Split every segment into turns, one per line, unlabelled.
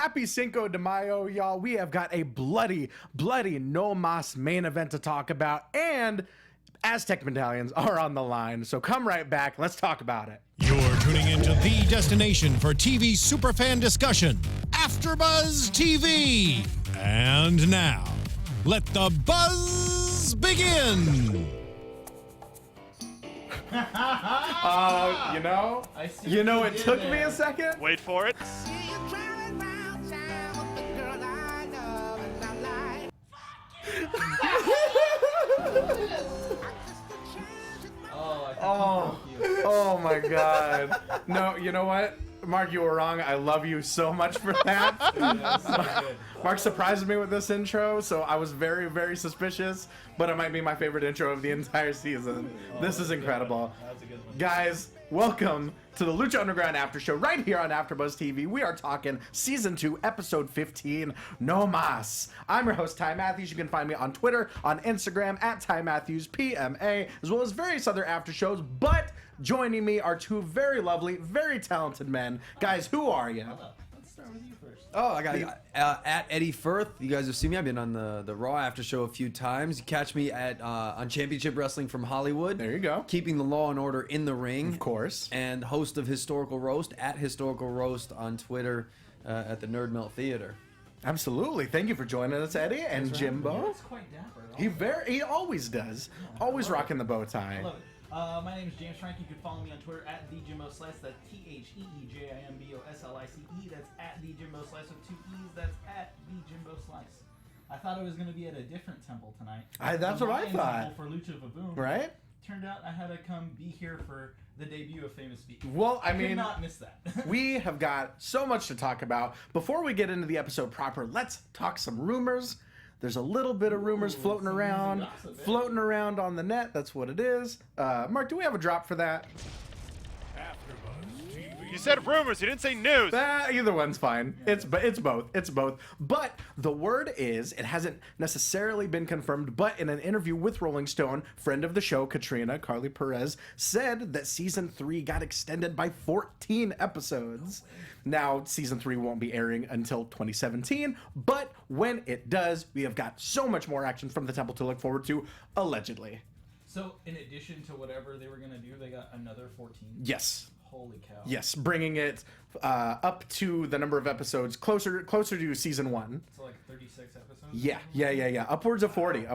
Happy Cinco de Mayo, y'all. We have got a bloody No Mas main event to talk about, and Aztec medallions are on the line. So come right back. Let's talk about it.
You're tuning into the destination for TV superfan discussion, AFTERBUZZ TV. And now, let the buzz begin.
It took me a second.
Wait for it.
Oh my God. No, you know what? Mark, you were wrong. I love you so much for that. Mark surprised me with this intro, so I was very, very suspicious, but it might be my favorite intro of the entire season. This is incredible. Guys, welcome to the Lucha Underground After Show right here on AFTERBUZZ TV. We are talking Season 2, Episode 15, No Mas. I'm your host, Ty Matthews. You can find me on Twitter, on Instagram, at Ty Matthews, PMA, as well as various other after shows, but joining me are two very lovely, very talented men. Guys, who are you?
Let's start with you first.
Oh, I got at Eddie Furth. You guys have seen me. I've been on the Raw After Show a few times. You catch me at on Championship Wrestling from Hollywood.
There you go.
Keeping the law and order in the ring.
Of course.
And host of Historical Roast at Historical Roast on Twitter at the Nerd Melt Theater.
Absolutely. Thank you for joining us, Eddie and Jimbo.
It's quite dapper.
He always does. Always rocking the bow tie.
I love it. My name is James Franck. You can follow me on Twitter at TheJimboSlice. That's TheeJimboSlice. That's at TheJimboSlice with two E's. That's at TheJimboSlice. I thought it was going to be at a different temple tonight.
That's what I
Lions
thought.
Temple for Lucha Vavoom.
Right?
Turned out I had to come be here for the debut of Famous Feet.
Well, I
could
mean,
not miss that.
we have got so much to talk about. Before we get into the episode proper, let's talk some rumors. There's a little bit of rumors floating around on the net. That's what it is. Mark, do we have a drop for that?
You said rumors. You didn't say news.
Either one's fine. It's both. It's both. But the word is, it hasn't necessarily been confirmed, but in an interview with Rolling Stone, friend of the show, Katrina, Carly Perez, said that Season 3 got extended by 14 episodes. Now, Season 3 won't be airing until 2017, but when it does, we have got so much more action from the Temple to look forward to, allegedly.
So, in addition to whatever they were going to do, they got another 14?
Yes.
Holy cow.
Yes, bringing it up to the number of episodes closer to Season 1.
So like 36 episodes?
Yeah. Upwards of 40, yeah.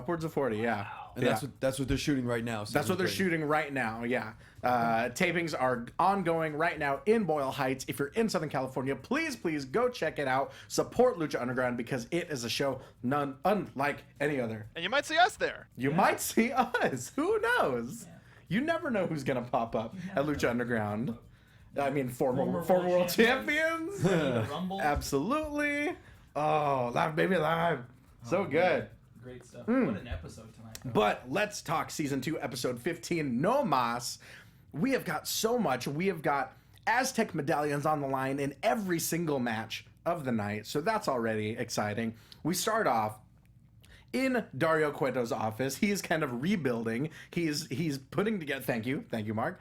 Wow.
And that's what they're shooting right now.
That's what they're shooting right now, yeah. Tapings are ongoing right now in Boyle Heights. If you're in Southern California, please go check it out. Support Lucha Underground because it is a show unlike any other.
And you might see us there.
You might see us. Who knows? Yeah. You never know who's going to pop up at Lucha Underground. I mean, former world champions. Absolutely. Oh, Live Baby Live. So good.
Great stuff. What an episode tonight, though.
But let's talk Season 2, Episode 15, No Mas. We have got so much. We have got Aztec medallions on the line in every single match of the night. So that's already exciting. We start off in Dario Cueto's office. He's kind of rebuilding. He's putting together. Thank you, Mark.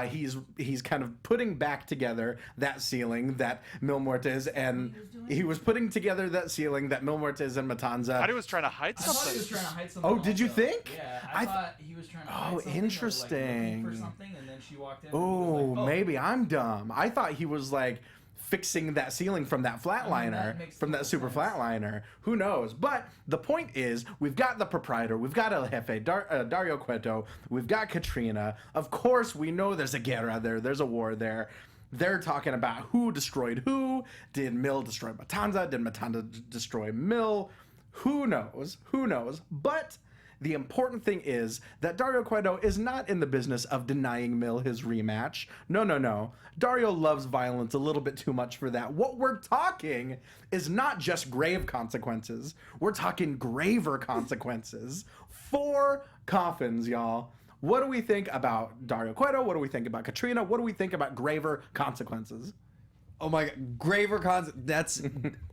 He's kind of putting back together that ceiling that Mil Muertes and he was putting together that ceiling that Mil Muertes and Matanza.
Thought he was trying to hide
I thought
something.
he was trying to hide something.
Oh, did you
also.
think?
Yeah, I thought he was trying to hide something.
Interesting.
Or like looking for something, and then she walked in.
Oh,
and he was like,
maybe I'm dumb. I thought he was like fixing that ceiling from that flatliner, from that super flatliner. Who knows? But the point is, we've got the proprietor, we've got El Jefe, Dario Cueto, we've got Katrina. Of course, we know there's a guerra there, there's a war there. They're talking about who destroyed who. Did Mil destroy Matanza? Did Matanza destroy Mil? Who knows? Who knows? But the important thing is that Dario Cueto is not in the business of denying Mil his rematch. No. Dario loves violence a little bit too much for that. What we're talking is not just grave consequences. We're talking graver consequences. 4 coffins, y'all. What do we think about Dario Cueto? What do we think about Katrina? What do we think about graver consequences?
Oh my God, graver that's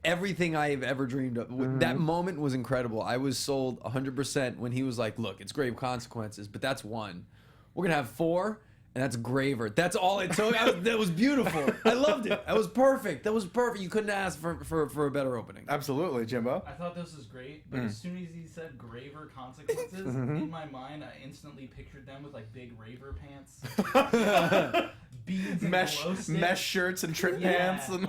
everything I have ever dreamed of. That moment was incredible. I was sold 100% when he was like, look, it's grave consequences, but that's one. We're going to have 4, And that's Graver. That's all it took. That was beautiful. I loved it. That was perfect. That was perfect. You couldn't ask for a better opening.
Absolutely, Jimbo.
I thought this was great, but as soon as he said graver consequences, in my mind, I instantly pictured them with like big raver pants, beads, and glow sticks.
Mesh shirts and trip pants, and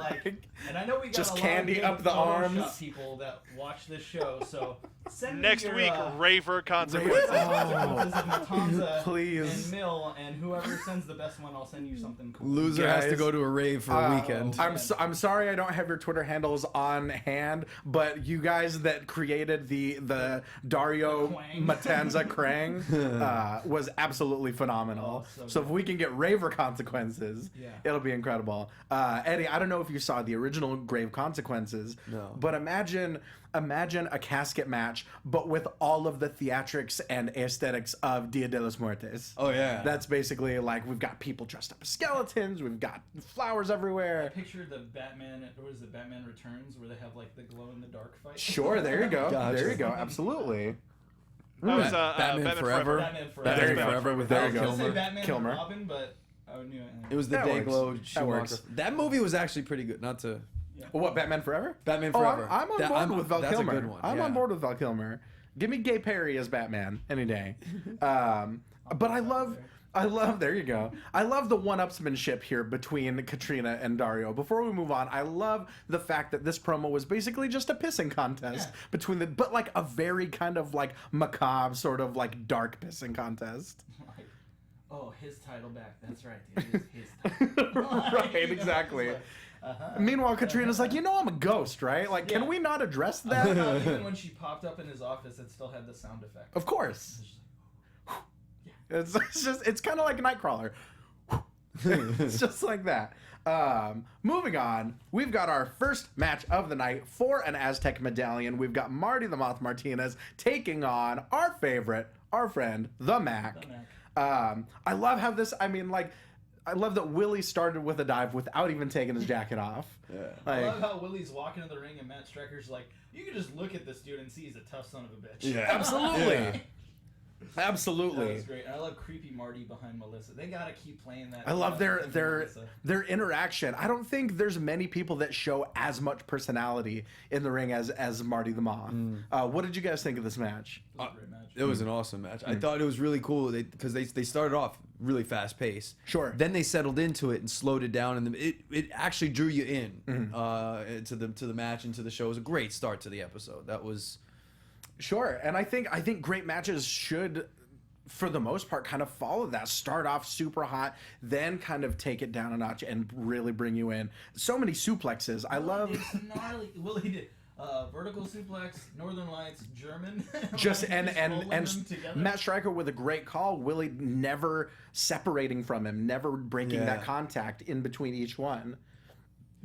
and I know we got
just
a lot
candy
of
up the
Photoshop
arms.
people that watch this show, so send
Next
me your,
week, raver consequences.
consequences of Matanza
Please.
and Mill, and whoever sends the best one, I'll send you something cool.
Loser has to
Guys,
go to a rave for a weekend.
I'm sorry I don't have your Twitter handles on hand, but you guys that created the Dario
Quang.
Matanza Krang was absolutely phenomenal.
Oh,
so if we can get raver consequences,
Yeah.
it'll be incredible. Eddie, I don't know if you saw the original Grave Consequences,
No.
but imagine a casket match, but with all of the theatrics and aesthetics of Dia de los Muertes.
Oh, yeah.
That's basically like we've got people dressed up as skeletons, we've got flowers everywhere.
Picture the Batman, or is it Batman Returns, where they have like the glow in the dark fight?
Sure, there you go.
Gotcha.
There you go. Absolutely.
That was
Batman Forever.
Batman Forever.
Batman
There you go.
Forever with
There
I
you
was
go.
gonna say
Kilmer.
Batman
Kilmer.
and Robin, but I knew it.
It was the
That works.
Dayglow
That
Schumacher.
works.
That movie was actually pretty good. Not to
What, Batman Forever?
Batman
Oh,
Forever.
I'm on board with Val
that's
Kilmer.
a good one.
I'm
yeah.
on board with Val Kilmer. Give me Gay Perry as Batman any day. But I love, there you go. I love the one-upsmanship here between Katrina and Dario. Before we move on, I love the fact that this promo was basically just a pissing contest between but like a very kind of like macabre, sort of like dark pissing contest.
Like, oh, his title back. That's right. It is his title.
Right, exactly. Meanwhile, Katrina's like, I'm a ghost, right? Like, can we not address that?
Even when she popped up in his office, it still had the sound effect.
Of course. It's kind of like a Nightcrawler. It's just like that. Moving on, we've got our first match of the night for an Aztec medallion. We've got Marty the Moth Martinez taking on our favorite, our friend, the Mac. I love how this, I love that Willie started with a dive without even taking his jacket off.
Yeah.
I
Like,
love how Willie's walking in the ring and Matt Stryker's like, you can just look at this dude and see he's a tough son of a bitch.
Yeah.
absolutely.
Yeah.
That
Absolutely.
was great. And I love creepy Marty behind Melissa. They gotta keep playing that.
I love their
Melissa.
their interaction. I don't think there's many people that show as much personality in the ring as Marty the Moth. What did you guys think of this match?
It was a great match.
It was an awesome match. I thought it was really cool because they started off really fast paced.
Sure.
Then they settled into it and slowed it down, and it actually drew you in to the match and to the show. It was a great start to the episode. That was.
Sure, and I think great matches should, for the most part, kind of follow that. Start off super hot, then kind of take it down a notch and really bring you in. So many suplexes. I love.
It's gnarly. Willie did vertical suplex, Northern Lights, German.
Just
Like,
and
rolling them together.
Matt Stryker with a great call. Willie never separating from him, never breaking that contact in between each one.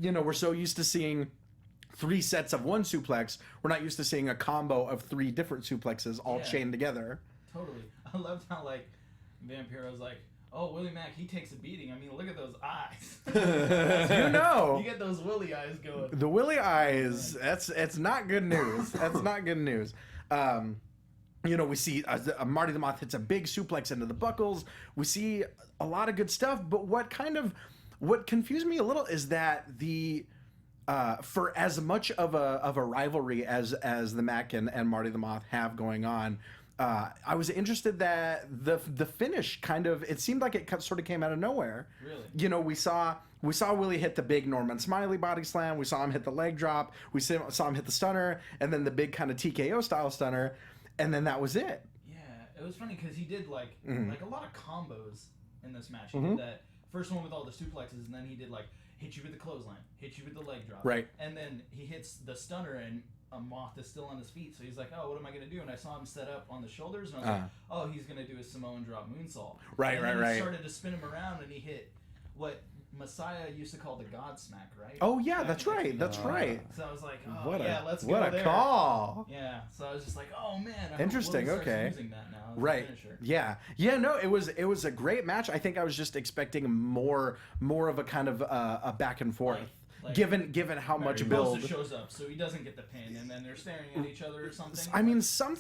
We're so used to seeing 3 sets of one suplex. We're not used to seeing a combo of 3 different suplexes all chained together.
Totally. I loved how like Vampiro's like, oh, Willie Mack, he takes a beating. I mean, look at those eyes. You get those Willie eyes going.
The Willie eyes, it's not good news. That's not good news. We see Marty the Moth hits a big suplex into the buckles. We see a lot of good stuff, but what confused me a little is that for as much of a rivalry as the Mac and Marty the Moth have going on, I was interested that the finish kind of, it seemed like it sort of came out of nowhere.
Really?
We saw Willie hit the big Norman Smiley body slam. We saw him hit the leg drop. We saw him hit the stunner, and then the big kind of TKO style stunner, and then that was it.
Yeah, it was funny because he did like a lot of combos in this match. He did that first one with all the suplexes, and then he did like hit you with the clothesline, hit you with the leg drop.
Right.
And then he hits the stunner, and a Moth is still on his feet. So he's like, oh, what am I going to do? And I saw him set up on the shoulders, and I was like, oh, he's going to do a Samoan drop moonsault.
Right,
and then
right.
he started to spin him around, and he hit what Messiah used to call the Godsmack, right?
Oh yeah,
Back
that's
in
right.
NXT.
That's right.
So I was like, oh, let's go
what a
there.
call.
Yeah, so I was just like, oh man, I hope
Interesting,
Willie starts
okay.
using that now as a
Right.
finisher.
Yeah. No, it was a great match. I think I was just expecting more of a kind of a back and forth.
Like,
given how much build.
Bosa shows up, so he doesn't get the pin, and then they're staring at each other or something.
I mean, some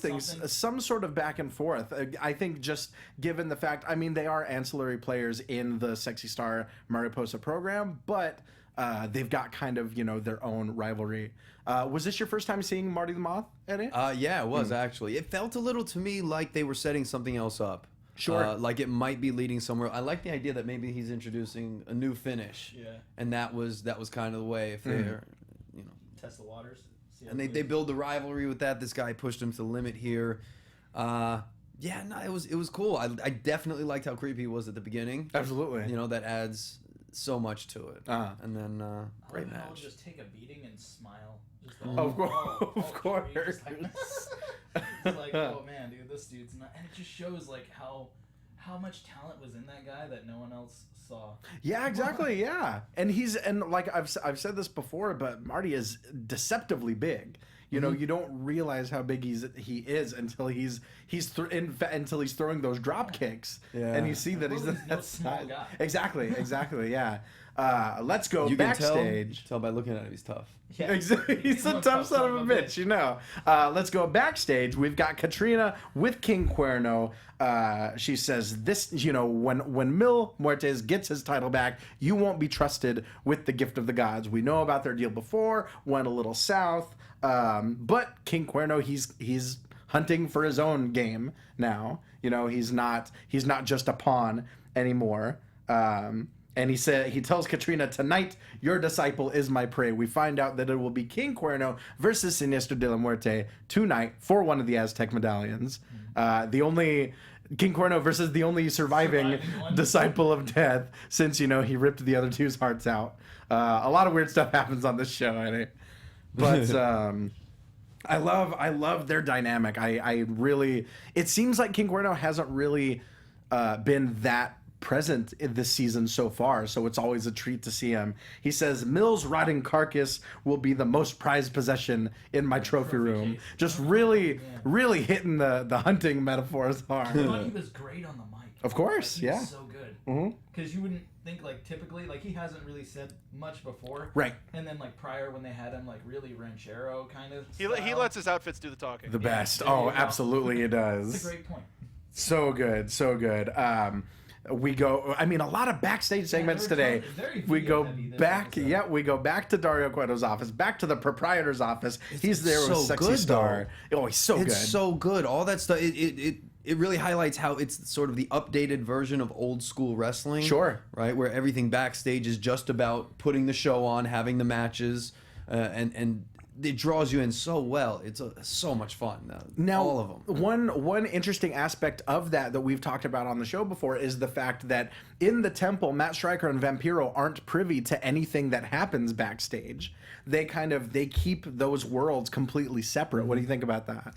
sort of back and forth. I think just given the fact, I mean, they are ancillary players in the Sexy Star Mariposa program, but they've got kind of, their own rivalry. Was this your first time seeing Marty the Moth, Eddie?
Yeah, it was actually. It felt a little to me like they were setting something else up.
Sure.
Like it might be leading somewhere. I like the idea that maybe he's introducing a new finish.
Yeah.
And that was kind of the way. If they're,
Test the waters.
And they build the rivalry with that. This guy pushed him to the limit here. Yeah, no, it was cool. I definitely liked how creepy he was at the beginning.
Absolutely.
That adds so much to it. And then great match.
I'll just take a beating and smile. Just
Of course.
It's like, oh man, dude, this dude's not. And it just shows like how much talent was in that guy that no one else saw.
Yeah, exactly. Yeah, and like I've said this before, but Marty is deceptively big. You don't realize how big he is until he's throwing those drop kicks, and you see that he's that
small guy.
Exactly. Yeah. Let's go
you
backstage.
Can tell by looking at him, he's tough.
Yeah.
He's a tough son of a bitch, Let's go backstage. We've got Katrina with King Cuerno. She says this, when Mil Muertes gets his title back, you won't be trusted with the gift of the gods. We know about their deal before, went a little south. But King Cuerno, he's hunting for his own game now. He's not just a pawn anymore. And he tells Katrina, tonight your disciple is my prey. We find out that it will be King Cuerno versus Sinestro de la Muerte tonight for one of the Aztec medallions. The only King Cuerno versus the only surviving disciple of death, since he ripped the other two's hearts out. A lot of weird stuff happens on this show, but I love their dynamic. I really, it seems like King Cuerno hasn't really been that present in this season so far, so it's always a treat to see him. He says, Mil's rotting carcass will be the most prized possession in my trophy room. Case. Just really hitting the hunting metaphors hard.
I thought he was great on the mic.
Of course,
he was so good. Because you wouldn't think, typically, he hasn't really said much before.
Right.
And then, prior, when they had him, really ranchero kind of
He lets his outfits do the talking.
The best. Oh, absolutely it does.
That's a great point.
So good. We go, a lot of backstage segments today. We go back, we go back to Dario Cueto's office, back to the proprietor's office. He's there with Sexy Star. Oh, he's so good.
It's so good. All that stuff, it really highlights how it's sort of the updated version of old school wrestling.
Sure.
Right, where everything backstage is just about putting the show on, having the matches, and it draws you in so well. It's so much fun.
Now,
all of them.
One interesting aspect of that we've talked about on the show before is the fact that in the temple, Matt Stryker and Vampiro aren't privy to anything that happens backstage. They keep those worlds completely separate. What do you think about that?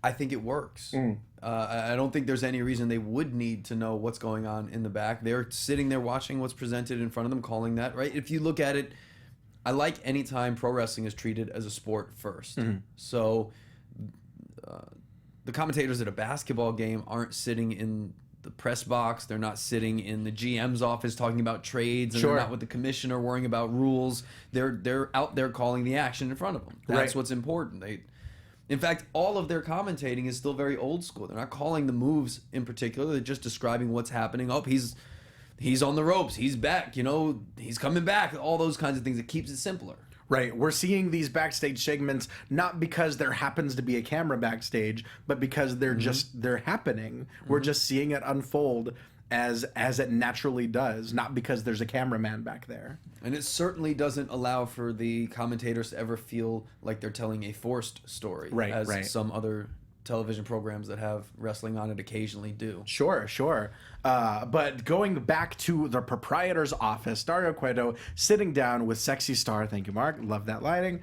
I think it works. I don't think there's any reason they would need to know what's going on in the back. They're sitting there watching what's presented in front of them, calling that, right? If you look at it, I like any time pro wrestling is treated as a sport first. So the commentators at a basketball game aren't sitting in the press box. They're not sitting in the GM's office talking about trades. And they're not with the commissioner worrying about rules. They're out there calling the action in front of them. That's what's important. In fact, all of their commentating is still very old school. They're not calling the moves in particular. They're just describing what's happening. Oh, he's on the ropes. He's back. He's coming back. All those kinds of things. It keeps it simpler.
Right. We're seeing these backstage segments not because there happens to be a camera backstage, but because they're happening. We're just seeing it unfold as it naturally does, not because there's a cameraman back there.
And it certainly doesn't allow for the commentators to ever feel like they're telling a forced story, as some other television programs that have wrestling on it occasionally do.
Sure. But going back to the proprietor's office, Dario Cueto sitting down with Sexy Star. Thank you, Mark. Love that lighting.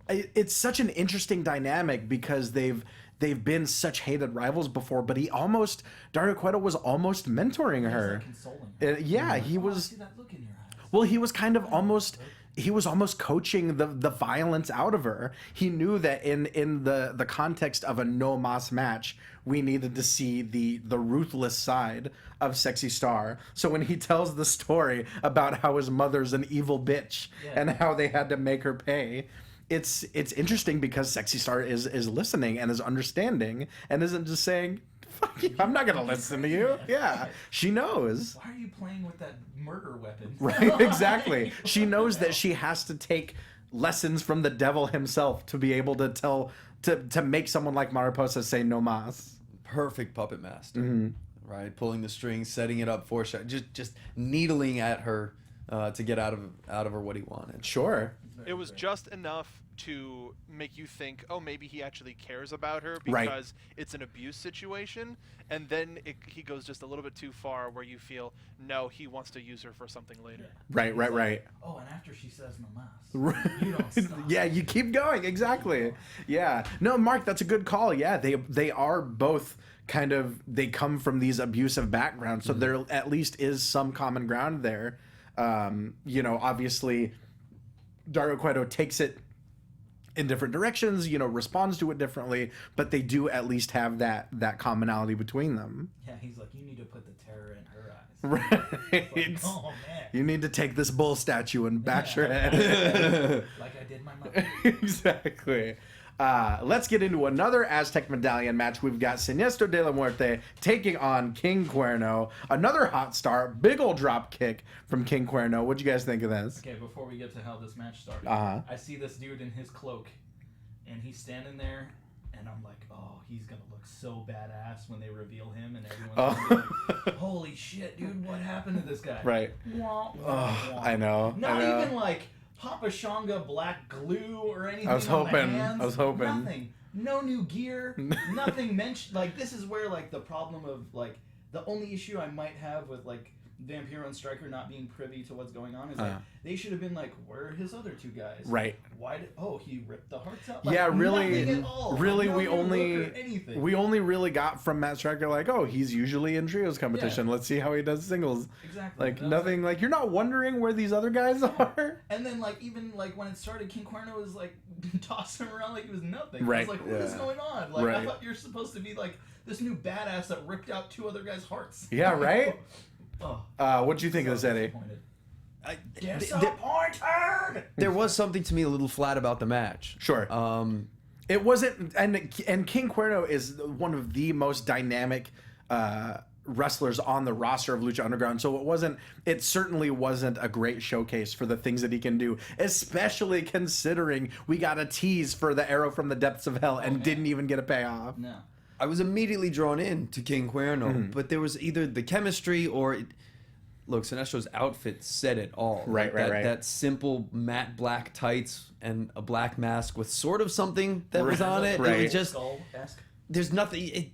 It's such an interesting dynamic because they've been such hated rivals before, but Dario Cueto was almost mentoring her.
Consoling her.
He was.
See that look in your eyes.
Well, he was kind of almost he was almost coaching the violence out of her. He knew that in the context of a no mas match, we needed to see the ruthless side of Sexy Star. So when he tells the story about how his mother's an evil bitch and how they had to make her pay, it's interesting because Sexy Star is listening and is understanding and isn't just saying, fuck you, I'm not gonna listen to you. Yeah, she knows.
Why are you playing with that murder weapon?
Right, exactly. She knows that she has to take lessons from the devil himself to be able to to make someone like Mariposa say no mas.
Perfect puppet master, right? Pulling the strings, setting it up for just needling at her to get out of her what he wanted.
Sure.
It was just enough to make you think, oh, maybe he actually cares about her because it's an abuse situation, and then he goes just a little bit too far where you feel, no, he wants to use her for something later.
Right.
Oh, and after she says no mas, you don't stop.
Yeah, you keep going. Exactly. Yeah. No, Mark, that's a good call. Yeah, they are both kind of, they come from these abusive backgrounds, so there at least is some common ground there. You know, obviously, Dario Cuerno takes it in different directions, you know, responds to it differently, but they do at least have that commonality between them.
Yeah, he's like, you need to put the terror in her eyes.
Right.
Like, oh man.
You need to take this bull statue and bash her head.
Like I did my mother.
Exactly. Let's get into another Aztec Medallion match. We've got Sinestro de la Muerte taking on King Cuerno. Another hot start. Big old drop kick from King Cuerno. What'd you guys think of this?
Okay, before we get to how this match started, I see this dude in his cloak, and he's standing there, and I'm like, oh, he's gonna look so badass when they reveal him, and everyone's gonna be like, holy shit, dude, what happened to this guy?
Right.
Wah, wah, wah.
I know.
Not even like Papa Shonga black glue or anything.
I was
on the
hoping.
hands.
I was hoping.
Nothing. No new gear. Nothing mentioned. Like, this is where, like, the problem of, like, the only issue I might have with, like, Vampiro and Stryker not being privy to what's going on is like they should have been like, where are his other two guys?
Right.
Why did he ripped the hearts out? Like,
yeah, really,
nothing at all.
really,
no
we only really got from Matt Stryker like, oh, he's usually in trios competition. Let's see how he does singles.
Exactly.
Like nothing. Like you're not wondering where these other guys are.
And then like even like when it started, King Cuerno was like tossing him around like he was nothing.
Right.
I was like, what is going on? Like I thought you're supposed to be like this new badass that ripped out two other guys' hearts.
Yeah. Right. What'd you think of this, Eddie?
Disappointed.
There was something to me a little flat about the match.
Sure. It wasn't, and King Cuerno is one of the most dynamic wrestlers on the roster of Lucha Underground. So it certainly wasn't a great showcase for the things that he can do, especially considering we got a tease for the Arrow from the Depths of Hell and didn't even get a payoff.
No.
I was immediately drawn in to King Cuerno, but there was either the chemistry or... Look, Sinestro's outfit said it all.
Right.
That simple matte black tights and a black mask with sort of something that was on it.
Right.
It was just... There's nothing...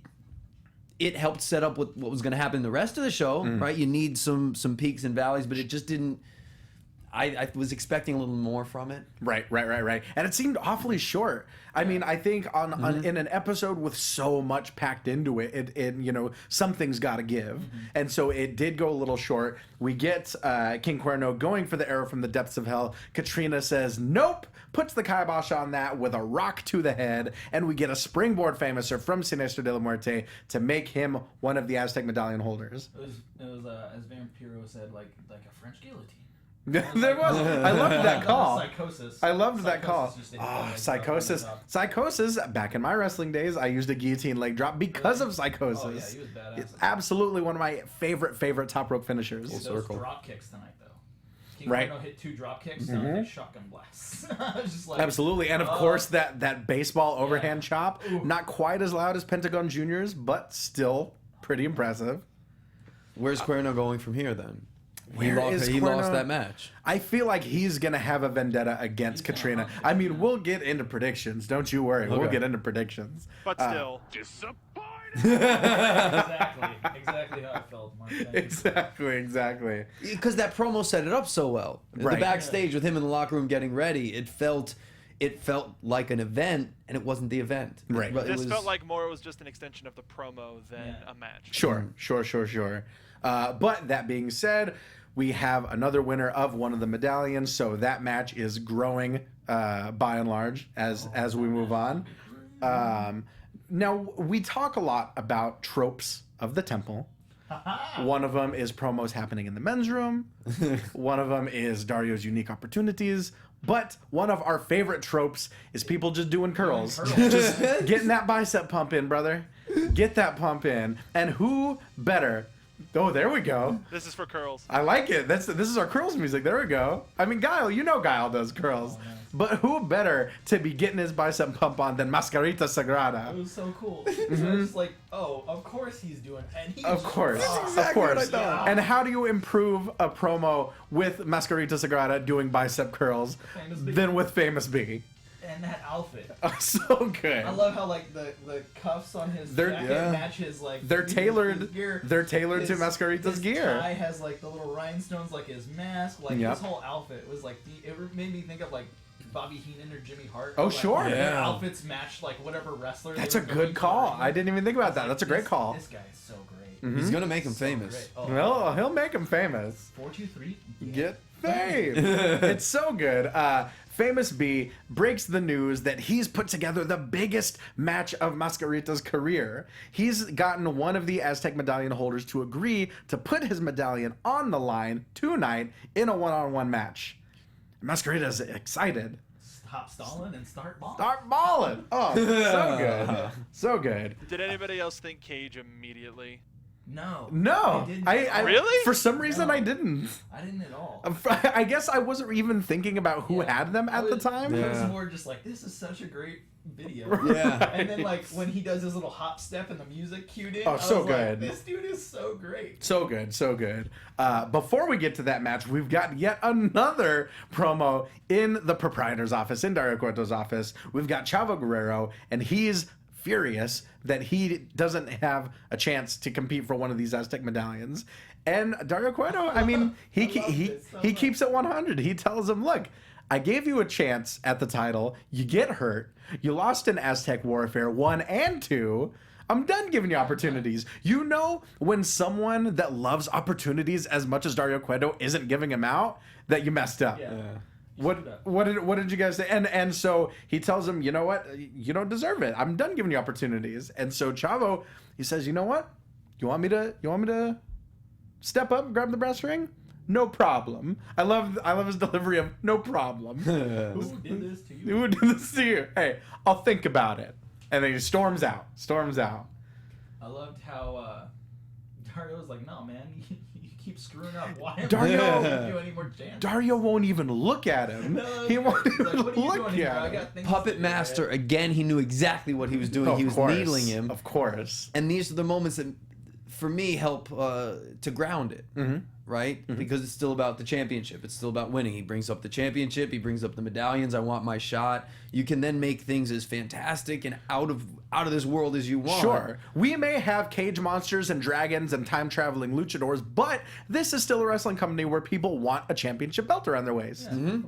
It helped set up what was going to happen in the rest of the show, right? You need some peaks and valleys, but it just didn't... I was expecting a little more from it.
Right. And it seemed awfully short. I mean, I think on in an episode with so much packed into it, something's got to give. And so it did go a little short. We get King Cuerno going for the Arrow from the Depths of Hell. Katrina says, nope, puts the kibosh on that with a rock to the head. And we get a springboard famouser from Sinestro de la Muerte to make him one of the Aztec Medallion holders.
It was as Vampiro said, like a French guillotine.
There was. I loved that call.
Psychosis.
I loved that call.
Psychosis.
Psychosis. Back in my wrestling days, I used a guillotine leg drop because of Psychosis.
Oh yeah, he was badass.
It's absolutely one of my favorite top rope finishers.
Those drop kicks tonight, though. King
Right.
Cuerno hit 2 drop kicks, hit shotgun blasts. I was just like,
Absolutely, and of course that baseball overhand chop, not quite as loud as Pentagon Junior's, but still pretty impressive.
Where's Cuerno going from here then? He
Where is
lost
Cuerno?
that match.
I feel like he's going to have a vendetta against Katrina. I mean, we'll get into predictions. Don't you worry.
Okay.
We'll get into predictions.
But still.
exactly how I felt, Mark.
Exactly.
Because that promo set it up so well.
Right.
The backstage with him in the locker room getting ready, it felt like an event, and it wasn't the event.
Right.
This felt like more was just an extension of the promo than a match.
Sure. But that being said, we have another winner of one of the medallions, so that match is growing by and large as we move on. Now, we talk a lot about tropes of the temple. One of them is promos happening in the men's room. One of them is Dario's unique opportunities. But one of our favorite tropes is people just doing curls. Just getting that bicep pump in, brother. Get that pump in. And who better? Oh, there we go.
This is for curls.
I like it. This is our curls music. There we go. I mean, Guile, you know Guile does curls. Oh, nice. But who better to be getting his bicep pump on than Mascarita Sagrada?
It was so cool. So it's like, oh, of course he's doing it. And
of course. Exactly, of course. What I thought. And how do you improve a promo with Mascarita Sagrada doing bicep curls than with Famous B?
And that outfit.
Oh, so good.
I love how like the cuffs on his jacket match his like.
They're tailored.
His gear.
They're tailored to Mascarita's gear.
His tie has like the little rhinestones, like his mask. Like his whole outfit was like it made me think of like Bobby Heenan or Jimmy Hart.
Oh,
like,
sure.
Their outfits matched like whatever wrestler.
That's a good call. I didn't even think about that. That's a great call.
This guy is so great.
Mm-hmm. He's gonna make him famous.
Oh, well, he'll make him famous.
423.
Get fame. It's so good. Famous B breaks the news that he's put together the biggest match of Mascarita's career. He's gotten one of the Aztec medallion holders to agree to put his medallion on the line tonight in a one-on-one match. Mascarita's excited.
Stop stalling and start balling.
Start balling. Oh, so good. So good.
Did anybody else think Cage immediately?
No.
I
really?
For some reason, I didn't.
I didn't at all.
I guess I wasn't even thinking about who had them at the time.
It was more just like, this is such a great video.
Yeah.
And then like when he does his little hop step and the music cued in.
Oh, so good.
Like, this dude is so great.
So good, so good. Before we get to that match, we've got yet another promo in the proprietor's office, in Dario Cueto's office. We've got Chavo Guerrero, and he's furious that he doesn't have a chance to compete for one of these Aztec medallions. And Dario Cueto, I mean, he keeps it 100. He tells him, look, I gave you a chance at the title. You get hurt. You lost in Aztec Warfare 1 and 2. I'm done giving you opportunities. You know, when someone that loves opportunities as much as Dario Cueto isn't giving them out, that you messed up. Yeah. What did you guys say? And so he tells him, you know what? You don't deserve it. I'm done giving you opportunities. And so Chavo, he says, you know what? You want me to step up and grab the brass ring? No problem. I love his delivery of no problem.
Who did this to you?
Who did this to you? Hey, I'll think about it. And then he storms out.
I loved how Dario was like, no, man, you keep screwing up. Why am I
Dario,
not giving you any more chance?
Dario won't even look at him.
No,
he won't even
like,
look at him.
Puppet Master, again, he knew exactly what he was doing. He was needling him.
Of course.
And these are the moments that, for me, help to ground it.
Mm-hmm.
Right? Mm-hmm. Because it's still about the championship. It's still about winning. He brings up the championship. He brings up the medallions. I want my shot. You can then make things as fantastic and out of this world as you want.
Sure. We may have cage monsters and dragons and time-traveling luchadors, but this is still a wrestling company where people want a championship belt around their waist.
Yeah,
mm-hmm.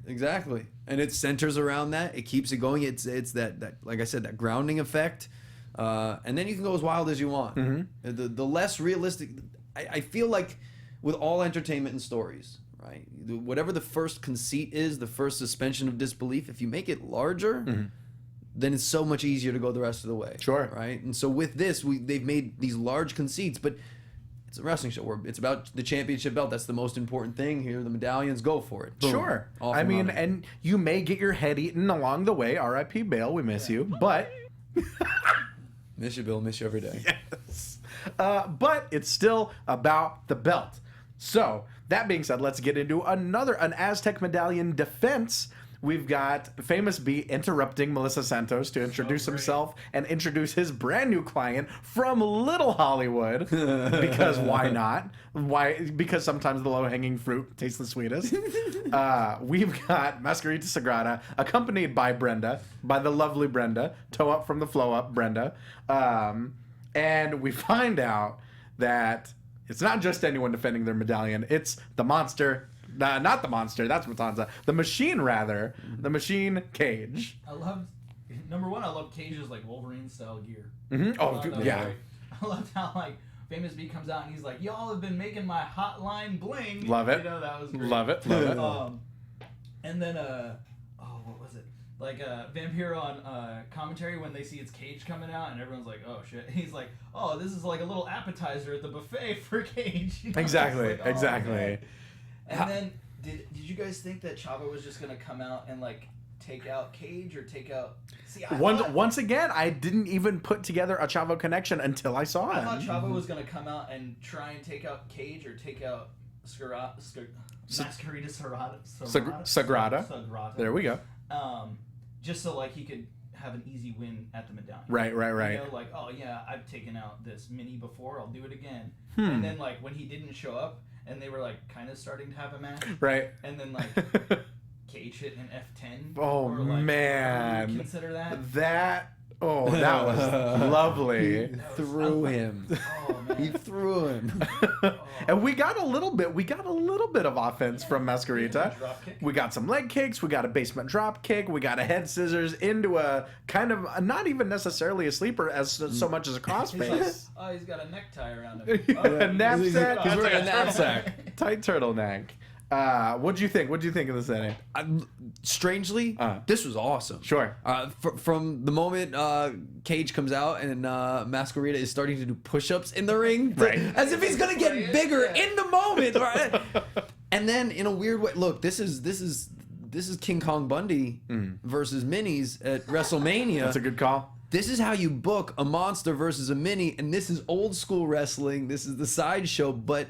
Exactly. And it centers around that. It keeps it going. It's that like I said, that grounding effect. And then you can go as wild as you want.
Mm-hmm.
The less realistic... I feel like... with all entertainment and stories, right? Whatever the first conceit is, the first suspension of disbelief, if you make it larger,
mm-hmm.
then it's so much easier to go the rest of the way.
Sure.
Right? And so with this, they've made these large conceits, but it's a wrestling show where it's about the championship belt. That's the most important thing. Here are the medallions. Go for it. Boom.
Sure.
Off
I mean,
running.
and you may get your head eaten along the way. R.I.P. Bale, we miss you. But...
miss you, Bill. Miss you every day.
Yes. But it's still about the belt. So, that being said, let's get into an Aztec medallion defense. We've got Famous B interrupting Melissa Santos to introduce himself and introduce his brand new client from Little Hollywood. Because why not? Because sometimes the low-hanging fruit tastes the sweetest. We've got Mascarita Sagrada, accompanied by Brenda, by the lovely Brenda, toe up from the flow up Brenda. And we find out that it's not just anyone defending their medallion. It's the monster. Not the monster. That's Matanza. The machine, rather. The machine Cage.
Number one, I love Cage's like Wolverine style gear.
Mm-hmm. Oh, yeah.
I loved how like Famous B comes out and he's like, y'all have been making my hotline bling.
Love it.
You know, that was great.
Love it.
And then, what was it? Like, Vampiro on commentary when they see it's Cage coming out and everyone's like, oh shit. He's like, oh, this is like a little appetizer at the buffet for Cage. You know?
Exactly,
Like, oh,
exactly.
man. And then, did you guys think that Chavo was just gonna come out and like take out Cage or take out? See,
Once again, I didn't even put together a Chavo connection until I saw
I
him.
thought Chavo was gonna come out and try and take out Cage or take out Mascarita Sagrada.
There we go.
Just so like he could have an easy win at the medallion.
Right.
You know, like, oh yeah, I've taken out this mini before, I'll do it again.
Hmm.
And then like when he didn't show up and they were like kind of starting to have a match.
Right.
And then like Cage hit an F10.
Oh
or, like,
man.
Consider that.
That was lovely.
He threw him.
Oh man.
He threw him.
And we got a little bit of offense from Mascarita.
Drop kick.
We got some leg kicks, we got a basement drop kick, we got a head scissors into a kind of not even necessarily a sleeper as so much as a
He's like,
crossface.
oh, he's got a necktie around him.
A knapsack.
He's wearing a knapsack.
Tight turtleneck. What'd you think? What'd you think of this inning?
Strangely, this was awesome.
Sure.
From the moment Cage comes out and Mascarita is starting to do push-ups in the ring,
Right.
as if he's gonna get bigger in the moment. Right? And then in a weird way, look, this is King Kong Bundy versus Minis at WrestleMania.
That's a good call.
This is how you book a monster versus a mini, and this is old school wrestling. This is the sideshow, but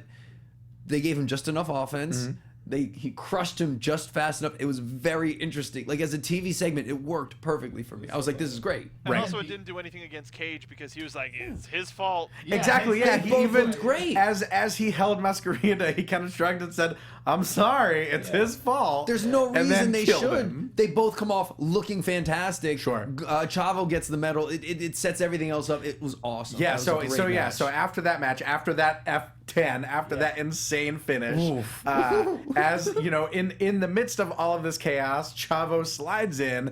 they gave him just enough offense. He crushed him just fast enough. It was very interesting. Like as a TV segment, it worked perfectly for me. I was like, this is great.
And also, it didn't do anything against Cage because he was like, it's his fault.
Exactly. Yeah. He
both
even
looked great.
as he held Mascarita, he kind of shrugged and said, "I'm sorry, it's his fault."
There's no
And then
reason they
killed
should.
him.
They both come off looking fantastic.
Sure.
Chavo gets the medal. It sets everything else up. It was awesome.
Yeah.
That was a great match.
So after that match, after that F10, after that insane finish, as you know, in the midst of all of this chaos, Chavo slides in,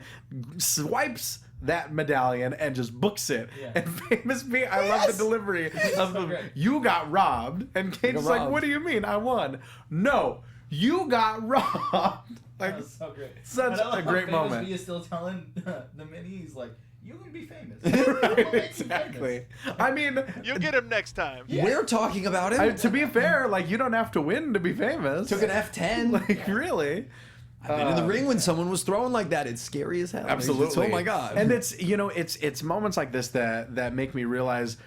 swipes that medallion and just books it.
Yeah.
And Famous B, I love the delivery of the
great.
"You got robbed," and Cage is like,
robbed.
"What do you mean? I won?" No, you got robbed. Like,
That was so great.
such
And I love
a
how
great
Famous
moment.
B is still telling the mini, he's like, you can be famous.
Right, exactly. I mean,
You'll get him next time.
We're talking about him.
to be fair, like you don't have to win to be famous.
Took an F10.
Like really.
I've been in the ring when someone was throwing like that. It's scary as hell.
Absolutely.
It's, oh my god.
And it's moments like this that make me realize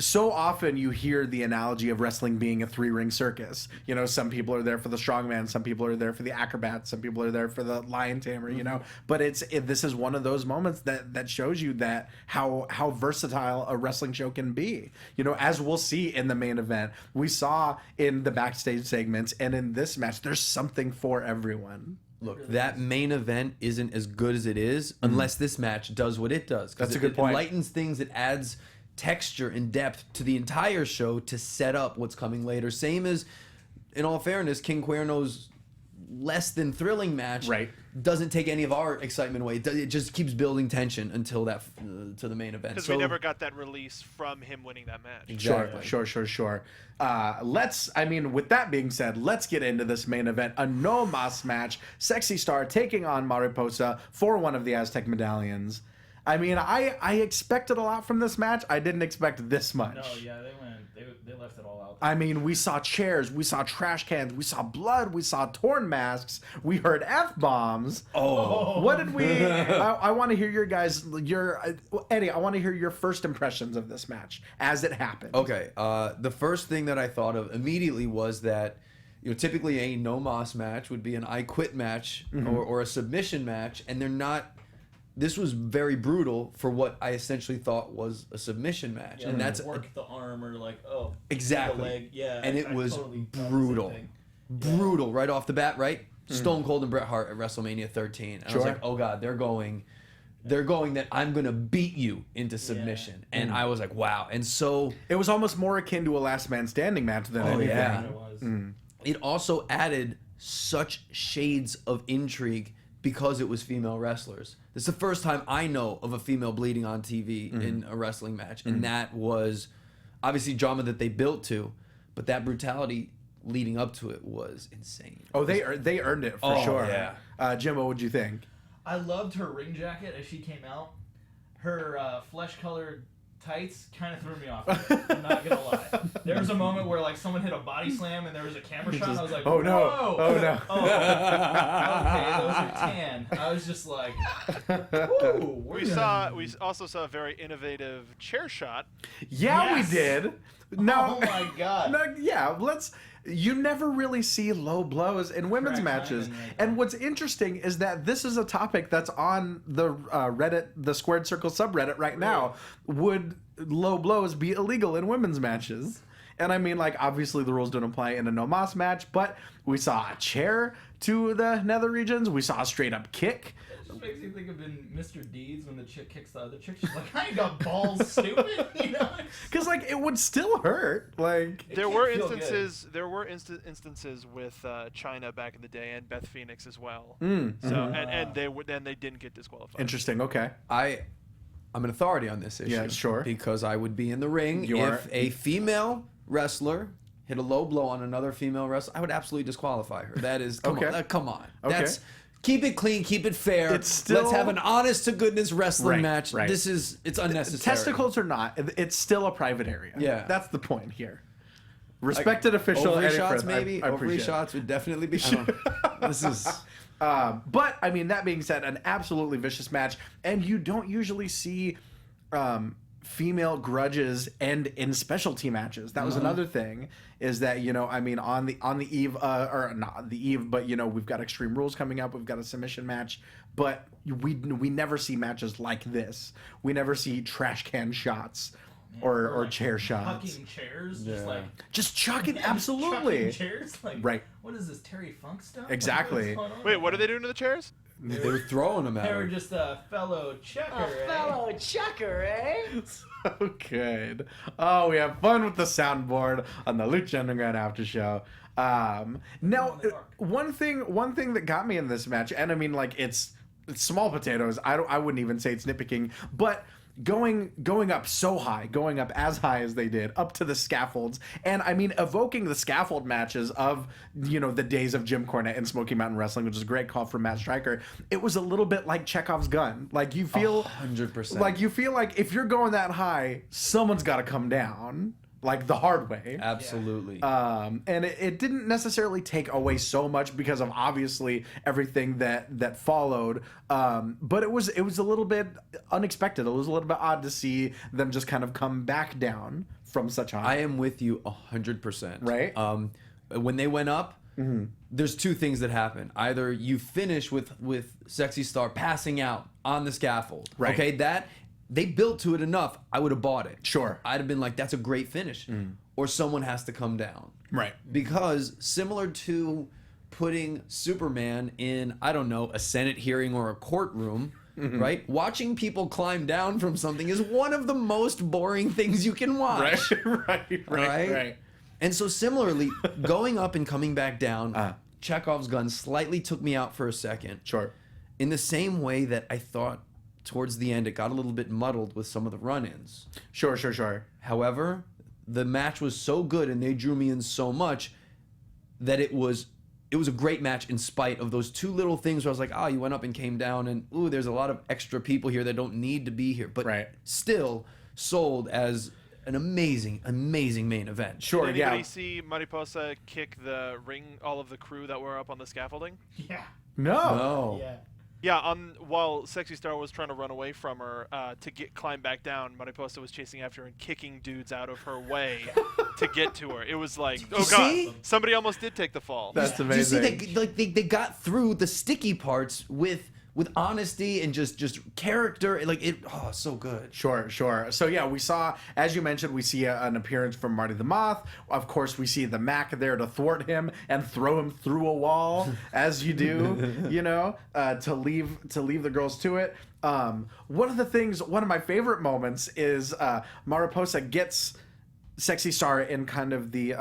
so often you hear the analogy of wrestling being a 3-ring circus. You know, some people are there for the strongman, some people are there for the acrobat, some people are there for the lion tamer, you know. But this is one of those moments that shows you that how versatile a wrestling show can be. You know, as we'll see in the main event. We saw in the backstage segments and in this match, there's something for everyone.
Look, that main event isn't as good as it is unless this match does what it does.
That's a good point.
It lightens things. It adds texture and depth to the entire show to set up what's coming later. Same as, in all fairness, King Cuerno's less than thrilling match doesn't take any of our excitement away. It just keeps building tension until that to the main event.
Because we never got that release from him winning that match.
Exactly.
Sure. With that being said, let's get into this main event. A no mas match. Sexy Star taking on Mariposa for one of the Aztec medallions. I mean, I expected a lot from this match. I didn't expect this much.
No, yeah, they left it all out.
I mean, we saw chairs, we saw trash cans, we saw blood, we saw torn masks, we heard F-bombs.
Oh.
What did we... I want to hear Eddie, I want to hear your first impressions of this match as it happened.
Okay, the first thing that I thought of immediately was that, you know, typically a no mas match would be an I quit match or a submission match, and they're not. This was very brutal for what I essentially thought was a submission match, and that's
work the arm or like
exactly.
the leg. Yeah,
and it was
totally
brutal, brutal right off the bat. Right, Stone Cold and Bret Hart at WrestleMania 13. And I was like, oh god, they're going that I'm gonna beat you into submission, and I was like, wow. And so
it was almost more akin to a last man standing match than anything.
Yeah.
It was.
It also added such shades of intrigue because it was female wrestlers. This is the first time I know of a female bleeding on TV in a wrestling match, and that was obviously drama that they built to, but that brutality leading up to it was insane.
Oh, they earned it for sure.
Yeah.
Jim, what would you think?
I loved her ring jacket as she came out. Her flesh-colored tights kind of threw me off. I'm not gonna lie. There was a moment where like someone hit a body slam and there was a camera shot. And I was like,
oh no,
whoa.
oh no.
Oh, okay, those are tan. I was just like, ooh.
We also saw a very innovative chair shot.
Yeah,
Yes.
we did. No,
Oh my god.
no, yeah, you never really see low blows in women's
Correct
matches.
timing right
And
there.
what's interesting is that this is a topic that's on the Reddit, the Squared Circle subreddit right now. Would low blows be illegal in women's matches? And I mean, like, obviously the rules don't apply in a no mas match, but we saw a chair to the nether regions. We saw a straight up kick.
It just makes you think of in Mr. Deeds when the chick kicks the other chick. She's like, I ain't got balls, stupid. You know?
Because, like, it would still hurt. Like,
There
can't
were
feel
instances. There were instances with China back in the day and Beth Phoenix as well. So and they didn't get disqualified.
interesting. Okay.
I'm an authority on this issue.
Yeah, sure.
Because I would be in the ring if a female wrestler hit a low blow on another female wrestler. I would absolutely disqualify her. That is come
Okay.
on. Come on.
Okay.
That's keep it clean, keep it fair.
It's still-
Let's have an honest to goodness wrestling
Right,
match.
right.
It's unnecessary.
Testicles or not, it's still a private area.
Yeah.
That's the point here. Respected official
Ovary
Eddie
shots,
Furth,
maybe.
I
Ovary
appreciate it.
shots would definitely be. This is.
But I mean, that being said, an absolutely vicious match, and you don't usually see female grudges end in specialty matches. That was another thing. Is that, you know, I mean, on the eve, or not the eve, but, you know, we've got Extreme Rules coming up. We've got a submission match, but we never see matches like this. We never see trash can shots. Or
like
chair shots.
Hucking chairs,
Yeah.
just like
Just chucking,
yeah,
absolutely.
chucking chairs, like
Right.
What is this, Terry Funk stuff? Like,
Exactly.
what's going on?
Wait, what are they doing to the chairs?
They were throwing them at
They were
her.
just a fellow checker.
chucker, eh?
So good. Oh, we have fun with the soundboard on the Lucha Underground after show. Now, one thing that got me in this match, and I mean, like, it's small potatoes. I wouldn't even say it's nitpicking, but going up so high, going up as high as they did, up to the scaffolds, and I mean evoking the scaffold matches of, you know, the days of Jim Cornette and Smoky Mountain Wrestling, which is a great call from Matt Stryker. It was a little bit like Chekhov's gun. Like you feel
100%.
like you feel like if you're going that high, someone's got to come down. Like the hard way.
Absolutely.
And it didn't necessarily take away so much because of obviously everything that followed. But it was a little bit unexpected. It was a little bit odd to see them just kind of come back down from such high.
I am with you 100%.
Right?
When they went up, there's two things that happen. Either you finish with Sexy Star passing out on the scaffold.
Right.
Okay, that they built to it enough. I would have bought it.
Sure.
I'd have been like, that's a great finish. Or someone has to come down.
Right.
Because similar to putting Superman in, I don't know, a Senate hearing or a courtroom, right? Watching people climb down from something is one of the most boring things you can watch.
Right.
And so similarly, going up and coming back down, Chekhov's gun slightly took me out for a second.
Sure.
In the same way that I thought towards the end it got a little bit muddled with some of the run-ins.
Sure.
However, the match was so good and they drew me in so much that it was a great match in spite of those two little things where I was like, you went up and came down and there's a lot of extra people here that don't need to be here. But still sold as an amazing main event.
Sure,
Did anybody see Mariposa kick the ring, all of the crew that were up on the scaffolding?
Yeah.
No.
Yeah.
Yeah, while Sexy Star was trying to run away from her to climb back down, Mariposa was chasing after her and kicking dudes out of her way to get to her. It was like, oh god,
see?
Somebody almost did take the fall.
That's
Do you
amazing.
see they got through the sticky parts with honesty and just character, like it. Oh, so good.
Sure. So yeah, we saw, as you mentioned, we see an appearance from Marty the Moth. Of course, we see the Mac there to thwart him and throw him through a wall, as you do, you know, to leave the girls to it. One of my favorite moments is Mariposa gets Sexy Star in kind of the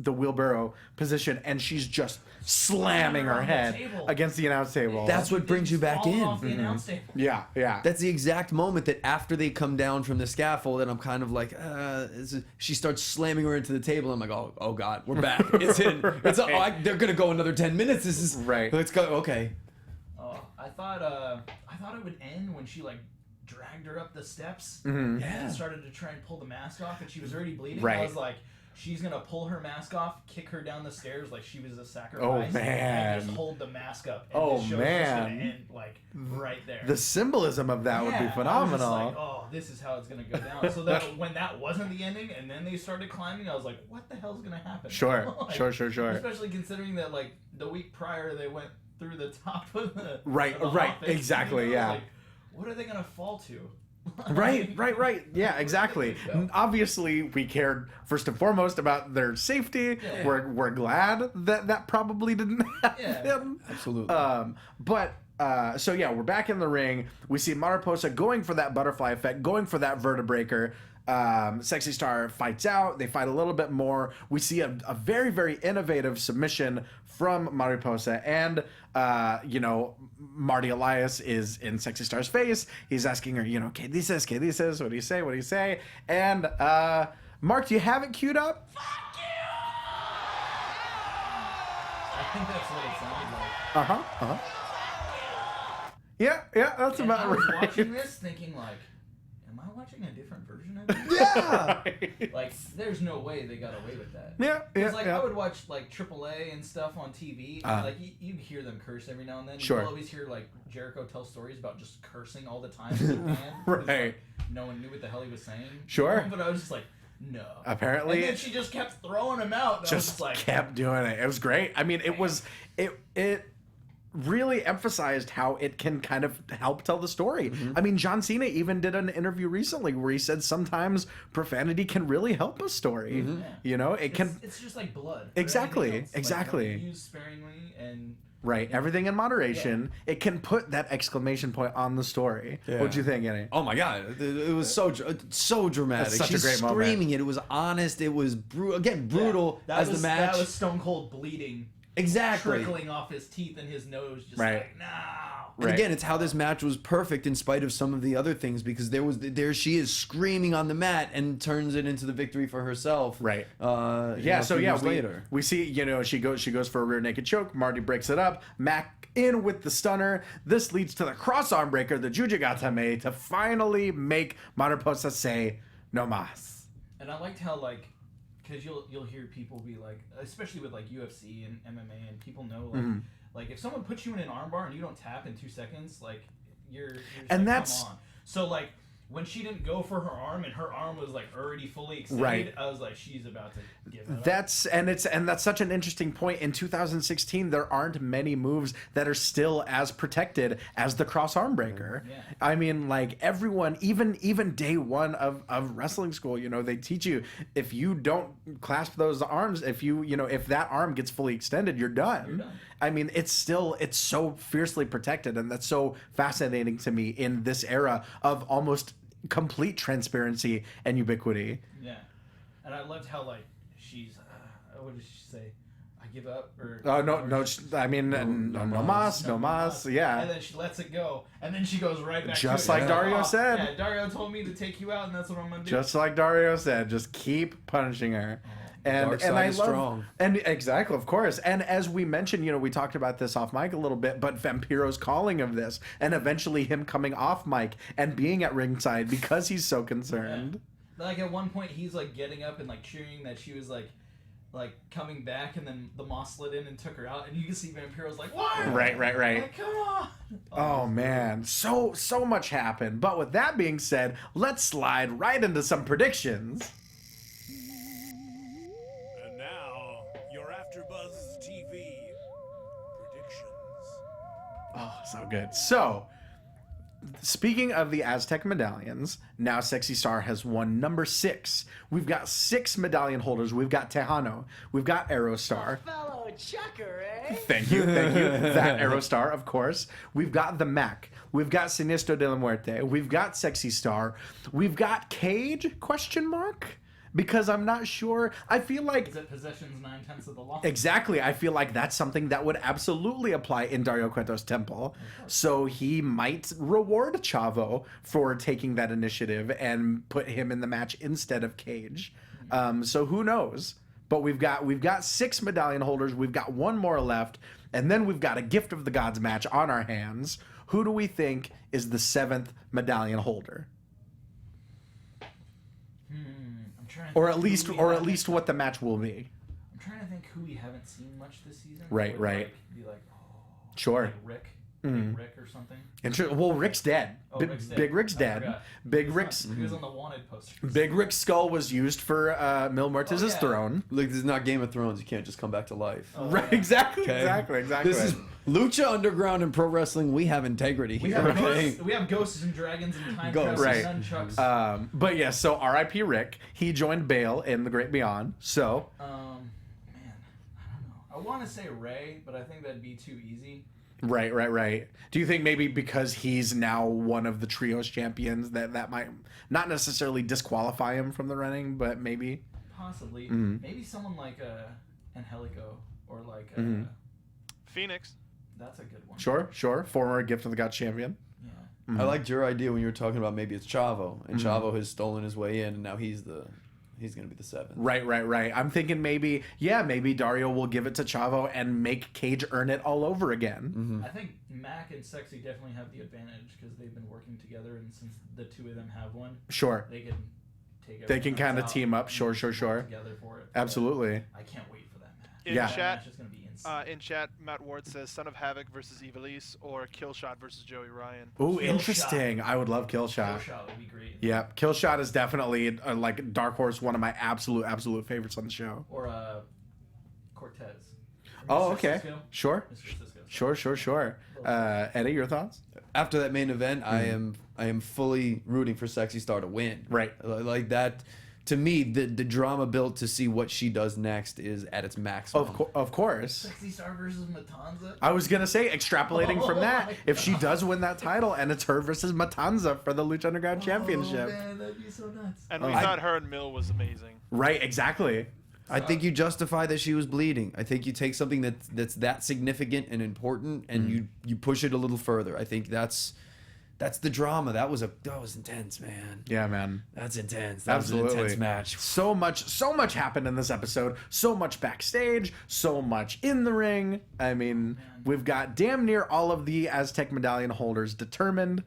wheelbarrow position, and she's just slamming her head against the announce table.
That's what brings you back in.
Off the announce table.
Yeah.
That's the exact moment that after they come down from the scaffold, and I'm kind of like, she starts slamming her into the table. I'm like, oh God, we're back. It's in. It's they're gonna go another 10 minutes. This is
right.
Let's go. Okay.
I thought it would end when she like dragged her up the steps.
Yeah.
And started to try and pull the mask off, and she was already bleeding.
Right.
I was like, she's gonna pull her mask off, kick her down the stairs like she was a sacrifice.
Oh man!
And just hold the mask up. And this show's just gonna end like right there.
The symbolism of that would be phenomenal.
I was just like, oh, this is how it's gonna go down. So that when that wasn't the ending, and then they started climbing, I was like, what the hell's gonna happen?
Sure,
like,
sure.
Especially considering that like the week prior they went through the top of the
right,
of the
right,
office,
exactly,
you know?
yeah.
Like, what are they gonna fall to?
Right. Yeah, exactly. Obviously, we cared first and foremost about their safety.
Yeah.
We're glad that probably didn't happen.
Absolutely.
So yeah, we're back in the ring. We see Mariposa going for that butterfly effect, going for that vertebreaker. Sexy Star fights out. They fight a little bit more. We see a very, very innovative submission from Mariposa, and Marty Elias is in Sexy Star's face. He's asking her, ¿qué dices? ¿Qué dices? What do you say? What do you say? And Mark, do you have it queued up?
Fuck you! I think that's what it sounded like.
Yeah, that's
And
about
I was
right.
watching this thinking like, am I watching a different version of this?
Yeah.
Like, there's no way they got away with that.
Yeah.
Because I would watch like AAA and stuff on TV, and like you hear them curse every now and then.
Sure.
You always hear like Jericho tell stories about just cursing all the time to the band.
Right.
Like, no one knew what the hell he was saying.
Sure.
But I was just like, no.
Apparently,
and then she just kept throwing him out. And I was
just
like,
kept doing it. It was great. I mean, it really emphasized how it can kind of help tell the story.
Mm-hmm.
I mean, John Cena even did an interview recently where he said sometimes profanity can really help a story.
Mm-hmm.
It can.
It's just like blood. or
Exactly,
anything else.
exactly.
Like, use sparingly and.
Right, everything in moderation. It can put that exclamation point on the story.
Yeah.
What'd you think, Eddie?
Oh my God! It was so dramatic.
It's such a
She's
great moment.
screaming it. It was honest. It was brutal
That
as
was,
the match.
That was Stone Cold bleeding.
Exactly.
Trickling off his teeth and his nose, just
Right.
like, no.
And
Right.
again, it's how this match was perfect in spite of some of the other things, because there she is screaming on the mat and turns it into the victory for herself.
Right.
A few years later.
we see, she goes for a rear naked choke. Marty breaks it up. Mac in with the stunner. This leads to the cross arm breaker, the Jujigatame, to finally make Mariposa say no mas.
And I liked how, like, because you'll hear people be like, especially with like UFC and MMA, and people know like if someone puts you in an armbar and you don't tap in 2 seconds, like you're just
And
like,
that's-
come on. So like when she didn't go for her arm and her arm was like already fully extended,
Right.
I was like, she's about to give it up.
That's such an interesting point. In 2016, there aren't many moves that are still as protected as the cross arm breaker.
Yeah.
I mean, like everyone, even day one of wrestling school, they teach you if you don't clasp those arms, if if that arm gets fully extended, you're done.
You're done.
I mean, it's so fiercely protected, and that's so fascinating to me in this era of almost complete transparency and ubiquity.
Yeah. And I loved how like she's what did she say? I give up or
No
no
mas, yeah.
And then she lets it go, and then she goes right back
Just
to it.
like Dario
Oh,
said.
Yeah, Dario told me to take you out, and that's what I'm gonna do.
Just like Dario said, just keep punishing her. And
Dark
and
side
I
is
love
strong.
and exactly, of course. And as we mentioned, we talked about this off mic a little bit, but Vampiro's calling of this, and eventually him coming off mic and being at ringside because he's so concerned.
Yeah. Like at one point, he's like getting up and like cheering that she was like coming back, and then the Moth slid in and took her out, and you can see Vampiro's like, what?
Right.
Like, come on.
Oh man, so much happened. But with that being said, let's slide right into some predictions.
And now, your AFTERBUZZ TV predictions.
Oh, so good. So, speaking of the Aztec medallions, now Sexy Star has won number 6. We've got 6 medallion holders. We've got Tejano. We've got Aerostar.
Fellow chucker, eh?
Thank you. That Aerostar, of course. We've got the Mac. We've got Sinestro de la Muerte. We've got Sexy Star. We've got Cage, question mark? because I'm not sure. I feel like
Is it possessions 9/10 of the law?
exactly. I feel like that's something that would absolutely apply in Dario Cueto's temple. So he might reward Chavo for taking that initiative and put him in the match instead of Cage. So who knows? But we've got 6 medallion holders. We've got 1 more left, and then we've got a Gift of the Gods match on our hands. Who do we think is the 7th medallion holder?
I'm trying to
Or
think
at least,
who we
or at
haven't-
least what the match will be.
I'm trying to think who we haven't seen much this season.
Right,
Would,
right.
Like, be like, oh,
Sure.
like Rick, Big Rick or something.
Well, Rick's dead.
Oh, Rick's dead.
Big Rick's
I
dead.
forgot.
Big
He
Rick's
was on the wanted poster.
Big Rick's skull was used for Mil Muertes'
Oh, yeah.
throne.
Look, this is not Game of Thrones. You can't just come back to life.
Oh,
Right,
yeah.
exactly,
Okay.
exactly.
This is Lucha Underground and pro wrestling. We have integrity
We
here.
have,
Okay.
ghosts and dragons and time
Ghosts.
travel
Right.
and nunchucks.
But yeah, so R.I.P. Rick. He joined Bale in The Great Beyond. So
Man, I don't know. I want to say Rey, but I think that'd be too easy.
right. Do you think maybe because he's now one of the trios champions that might not necessarily disqualify him from the running, but maybe?
Possibly.
Mm-hmm.
Maybe someone like Angelico or like
Phoenix.
that's a good one.
Sure. Former Gift of the Gods champion.
Yeah.
I liked your idea when you were talking about maybe it's Chavo, and Chavo has stolen his way in, and now he's going to be the 7th.
Right. I'm thinking maybe Dario will give it to Chavo and make Cage earn it all over again.
I think Mac and Sexy definitely have the advantage because they've been working together, and since the two of them have one,
Sure.
they can take.
They can kind of
out
team up.
and
Sure.
work together for it.
Absolutely.
I can't wait for that match.
In
Yeah.
That
chat,
match is gonna be insane.
in chat, Matt Ward says Son of Havoc versus Evilise or Killshot versus Joey Ryan.
Ooh,
Killshot.
interesting. I would love Killshot.
Killshot would be great.
Yeah, Killshot is definitely like Dark Horse, one of my absolute favorites on the show.
Or Cortez.
Oh,
Mr.
okay.
Cisco.
Sure.
Mr. Cisco.
Sure. Eddie, your thoughts?
After that main event, I am fully rooting for Sexy Star to win.
Right.
Like that. To me, the drama built to see what she does next is at its maximum.
Of course.
Sexy Star versus Matanza.
I was gonna say, extrapolating from
Oh
that,
my
if she does win that title and it's her versus Matanza for the Lucha Underground Championship.
Oh man, that'd be so nuts.
And we thought her and Mill was amazing.
Right, exactly.
I think you justify that she was bleeding. I think you take something that's that significant and important, and you push it a little further. I think that's the drama. That was intense, man.
Yeah, man.
That's intense. That was an
Absolutely.
intense match.
So much happened in this episode. So much backstage. So much in the ring. I mean, we've got damn near all of the Aztec medallion holders determined.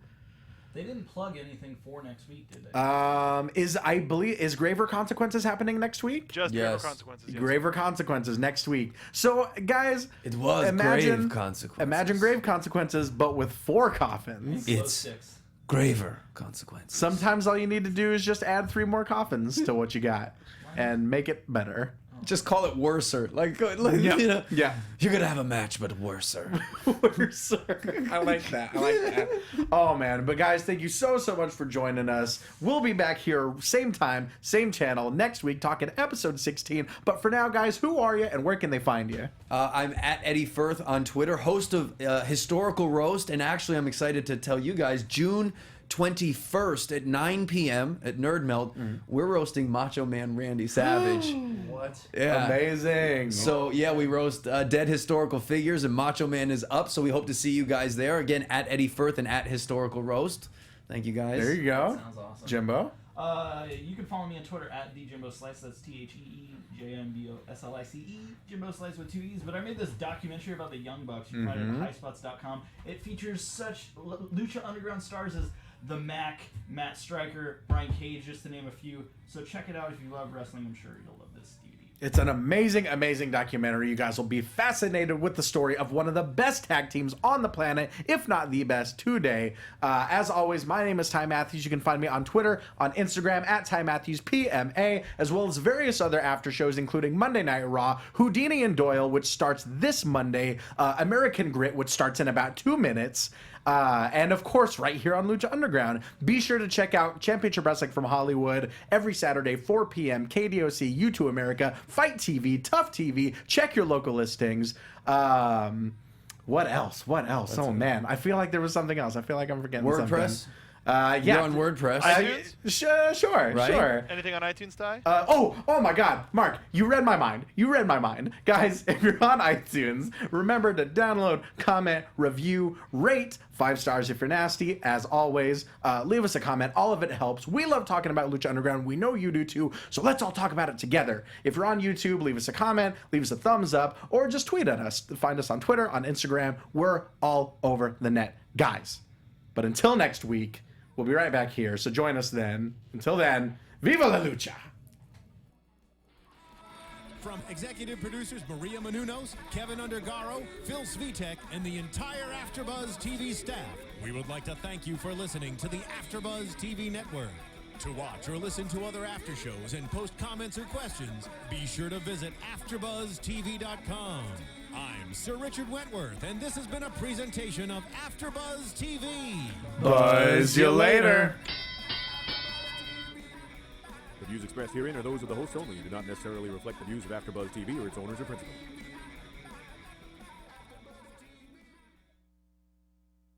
They didn't plug anything for next week, did they?
Is Graver Consequences happening next week?
Just
Yes.
Graver Consequences. Yes.
Graver Consequences next week. So, guys,
It was grave consequences.
Imagine Grave Consequences, but with 4 coffins.
Glow
It's
sticks.
graver consequences.
Sometimes all you need to do is just add 3 more coffins to what you got and make it better.
Just call it worser. Like
Yeah.
you know,
Yeah.
you're gonna have a match, but worser.
I like that. Oh man, but guys, thank you so much for joining us. We'll be back here same time, same channel next week talking episode 16. But for now, guys, who are you and where can they find you?
I'm at Eddie Furth on Twitter, host of Historical Roast, and actually I'm excited to tell you guys June 21st at 9 p.m. at Nerd Melt, we're roasting Macho Man Randy Savage.
What?
Yeah.
Amazing.
So yeah, we roast dead historical figures, and Macho Man is up. So we hope to see you guys there again at Eddie Furth and at Historical Roast. Thank you guys.
There you go.
Sounds awesome.
Jimbo.
You can follow me on Twitter at @TheJimboSlice. That's TheeJimboslice, Jimbo Slice with 2 E's. But I made this documentary about the Young Bucks. You can find it at highspots.com. It features such Lucha Underground stars as The Mac, Matt Stryker, Brian Cage, just to name a few. So check it out if you love wrestling. I'm sure you'll love this DVD.
It's an amazing documentary. You guys will be fascinated with the story of one of the best tag teams on the planet, if not the best, today. As always, my name is Ty Matthews. You can find me on Twitter, on Instagram, at Ty Matthews PMA, as well as various other after shows, including Monday Night Raw, Houdini and Doyle, which starts this Monday, American Grit, which starts in about 2 minutes, and of course, right here on Lucha Underground. Be sure to check out Championship Wrestling from Hollywood every Saturday, 4 p.m., KDOC, U2 America, Fight TV, Tough TV. Check your local listings. What else? Oh, man. I feel like there was something else. I feel like I'm forgetting
WordPress?
something. Yeah.
You're on WordPress.
Sure.
Right?
Sure.
Anything on iTunes, Ty?
Oh my God, Mark, you read my mind. Guys, if you're on iTunes, remember to download, comment, review, rate, 5 stars if you're nasty. As always, leave us a comment. All of it helps. We love talking about Lucha Underground. We know you do too, so let's all talk about it together. If you're on YouTube, leave us a comment, leave us a thumbs up, or just tweet at us. Find us on Twitter, on Instagram. We're all over the net. Guys, but until next week, we'll be right back here, so join us then. Until then, Viva la Lucha!
From executive producers Maria Menounos, Kevin Undergaro, Phil Svitek, and the entire AfterBuzz TV staff, we would like to thank you for listening to the AfterBuzz TV network. To watch or listen to other after shows and post comments or questions, be sure to visit AfterBuzzTV.com. I'm Sir Richard Wentworth, and this has been a presentation of AfterBuzz TV.
Buzz you later.
The views expressed herein are those of the hosts only and do not necessarily reflect the views of AfterBuzz TV or its owners or principals.